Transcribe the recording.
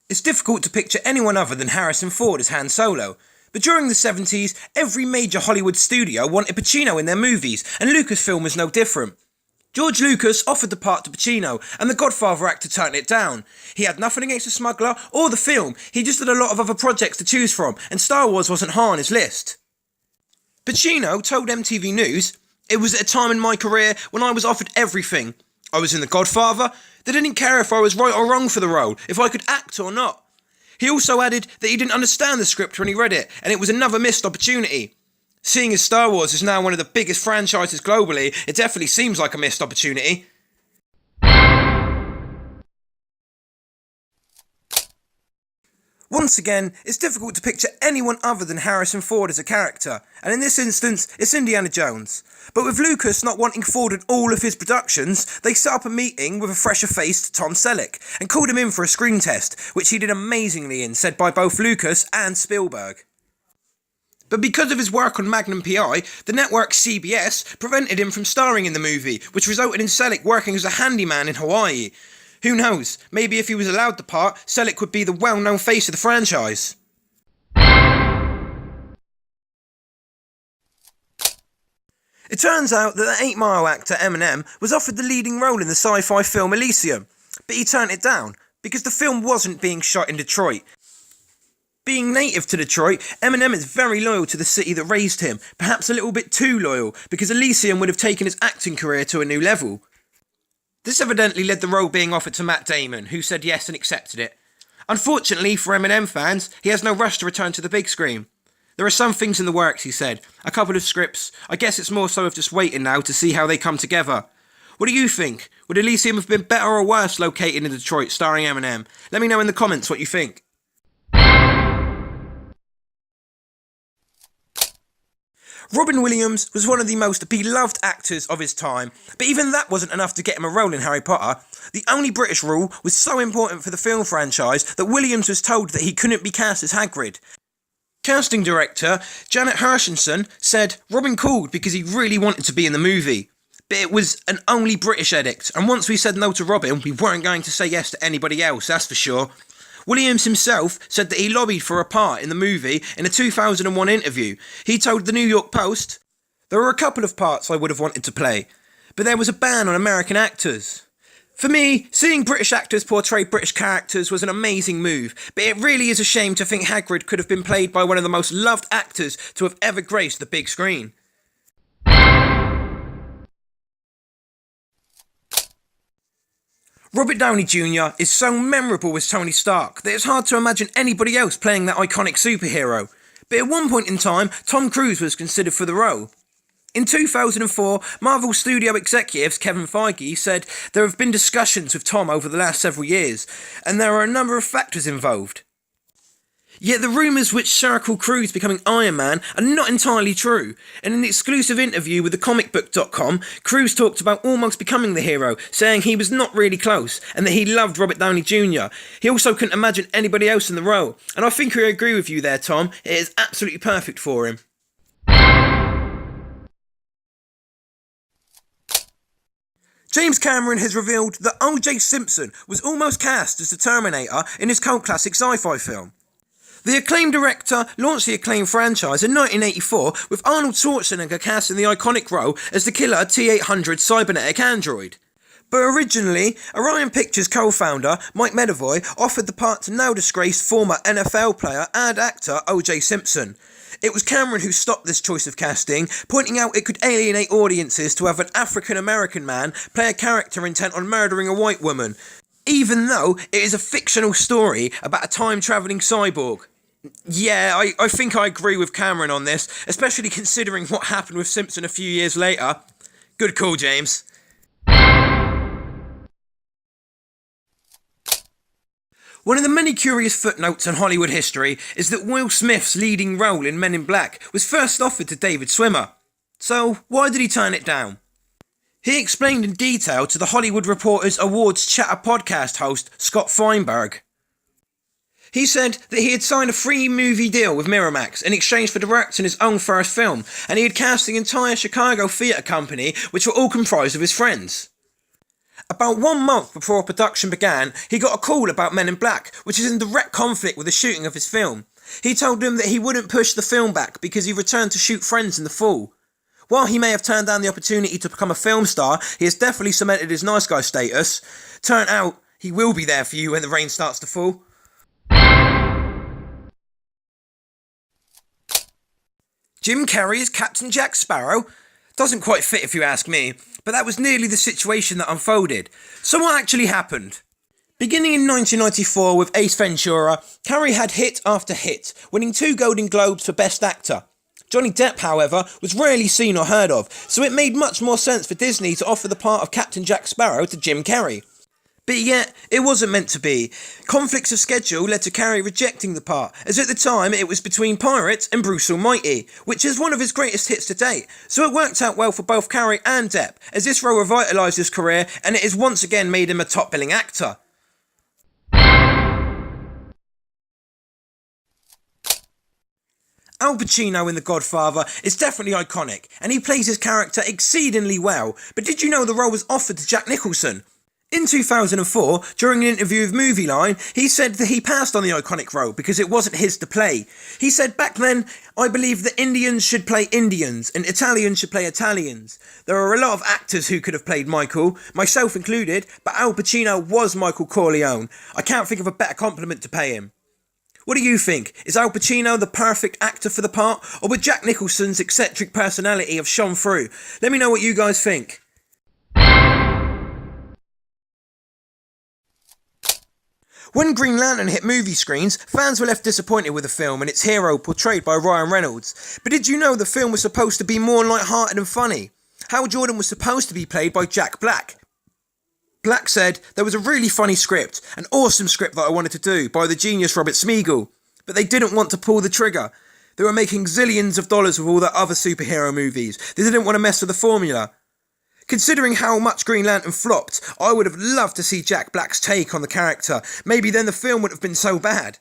It's difficult to picture anyone other than Harrison Ford as Han Solo, but during the 70s, every major Hollywood studio wanted Pacino in their movies, and Lucasfilm was no different. George Lucas offered the part to Pacino, and the Godfather actor turned it down. He had nothing against The Smuggler or the film, he just had a lot of other projects to choose from, and Star Wars wasn't high on his list. Pacino told MTV News, "It was at a time in my career when I was offered everything. I was in The Godfather. They didn't care if I was right or wrong for the role, if I could act or not." He also added that he didn't understand the script when he read it, and it was another missed opportunity. Seeing as Star Wars is now one of the biggest franchises globally, it definitely seems like a missed opportunity. Once again, it's difficult to picture anyone other than Harrison Ford as a character, and in this instance, it's Indiana Jones. But with Lucas not wanting Ford in all of his productions, they set up a meeting with a fresher-faced Tom Selleck, and called him in for a screen test, which he did amazingly in, said by both Lucas and Spielberg. But because of his work on Magnum P.I., the network CBS prevented him from starring in the movie, which resulted in Selleck working as a handyman in Hawaii. Who knows, maybe if he was allowed the part, Selleck would be the well-known face of the franchise. It turns out that the 8 Mile actor Eminem was offered the leading role in the sci-fi film Elysium, but he turned it down, because the film wasn't being shot in Detroit. Being native to Detroit, Eminem is very loyal to the city that raised him, perhaps a little bit too loyal, because Elysium would have taken his acting career to a new level. This evidently led the role being offered to Matt Damon, who said yes and accepted it. Unfortunately for Eminem fans, he has no rush to return to the big screen. There are some things in the works, he said, a couple of scripts. I guess it's more so of just waiting now to see how they come together. What do you think? Would Elysium have been better or worse located in Detroit starring Eminem? Let me know in the comments what you think. Robin Williams was one of the most beloved actors of his time, but even that wasn't enough to get him a role in Harry Potter. The only British rule was so important for the film franchise that Williams was told that he couldn't be cast as Hagrid. Casting director Janet Hershenson said Robin called because he really wanted to be in the movie. But it was an only British edict, and once we said no to Robin, we weren't going to say yes to anybody else, that's for sure. Williams himself said that he lobbied for a part in the movie in a 2001 interview. He told the New York Post, "There were a couple of parts I would have wanted to play, but there was a ban on American actors. For me, seeing British actors portray British characters was an amazing move, but it really is a shame to think Hagrid could have been played by one of the most loved actors to have ever graced the big screen." Robert Downey Jr. is so memorable as Tony Stark that it's hard to imagine anybody else playing that iconic superhero. But at one point in time, Tom Cruise was considered for the role. In 2004, Marvel Studio executives Kevin Feige said there have been discussions with Tom over the last several years, and there are a number of factors involved. Yet the rumours which circle Cruise becoming Iron Man are not entirely true. In an exclusive interview with thecomicbook.com, Cruise talked about almost becoming the hero, saying he was not really close, and that he loved Robert Downey Jr. He also couldn't imagine anybody else in the role, and I think I agree with you there, Tom. It is absolutely perfect for him. James Cameron has revealed that O.J. Simpson was almost cast as the Terminator in his cult classic sci-fi film. The acclaimed director launched the acclaimed franchise in 1984 with Arnold Schwarzenegger cast in the iconic role as the killer T-800 cybernetic android. But originally, Orion Pictures co-founder Mike Medavoy offered the part to now disgraced former NFL player and actor O.J. Simpson. It was Cameron who stopped this choice of casting, pointing out it could alienate audiences to have an African-American man play a character intent on murdering a white woman, even though it is a fictional story about a time-travelling cyborg. Yeah, I think I agree with Cameron on this, especially considering what happened with Simpson a few years later. Good call, James. One of the many curious footnotes in Hollywood history is that Will Smith's leading role in Men in Black was first offered to David Schwimmer. So, why did he turn it down? He explained in detail to the Hollywood Reporter's Awards Chatter podcast host Scott Feinberg. He said that he had signed a free movie deal with Miramax in exchange for directing his own first film, and he had cast the entire Chicago theatre company, which were all comprised of his friends. About 1 month before production began, he got a call about Men in Black, which is in direct conflict with the shooting of his film. He told them that he wouldn't push the film back because he returned to shoot Friends in the fall. While he may have turned down the opportunity to become a film star, he has definitely cemented his nice guy status. Turn out, he will be there for you when the rain starts to fall. Jim Carrey as Captain Jack Sparrow? Doesn't quite fit if you ask me, but that was nearly the situation that unfolded. So what actually happened? Beginning in 1994 with Ace Ventura, Carrey had hit after hit, winning 2 Golden Globes for Best Actor. Johnny Depp, however, was rarely seen or heard of, so it made much more sense for Disney to offer the part of Captain Jack Sparrow to Jim Carrey. But yet, it wasn't meant to be. Conflicts of schedule led to Carrey rejecting the part, as at the time it was between Pirates and Bruce Almighty, which is one of his greatest hits to date, so it worked out well for both Carrey and Depp, as this role revitalised his career and it has once again made him a top-billing actor. Al Pacino in The Godfather is definitely iconic, and he plays his character exceedingly well, but did you know the role was offered to Jack Nicholson? In 2004, during an interview with Movie Line, he said that he passed on the iconic role because it wasn't his to play. He said, "Back then, I believed that Indians should play Indians and Italians should play Italians. There are a lot of actors who could have played Michael, myself included, but Al Pacino was Michael Corleone. I can't think of a better compliment to pay him." What do you think? Is Al Pacino the perfect actor for the part, or would Jack Nicholson's eccentric personality have shone through? Let me know what you guys think. When Green Lantern hit movie screens, fans were left disappointed with the film and its hero portrayed by Ryan Reynolds. But did you know the film was supposed to be more light-hearted and funny? Hal Jordan was supposed to be played by Jack Black. Black said, "There was a really funny script, an awesome script that I wanted to do by the genius Robert Smigel, but they didn't want to pull the trigger. They were making zillions of dollars with all their other superhero movies. They didn't want to mess with the formula." Considering how much Green Lantern flopped, I would have loved to see Jack Black's take on the character. Maybe then the film wouldn't have been so bad.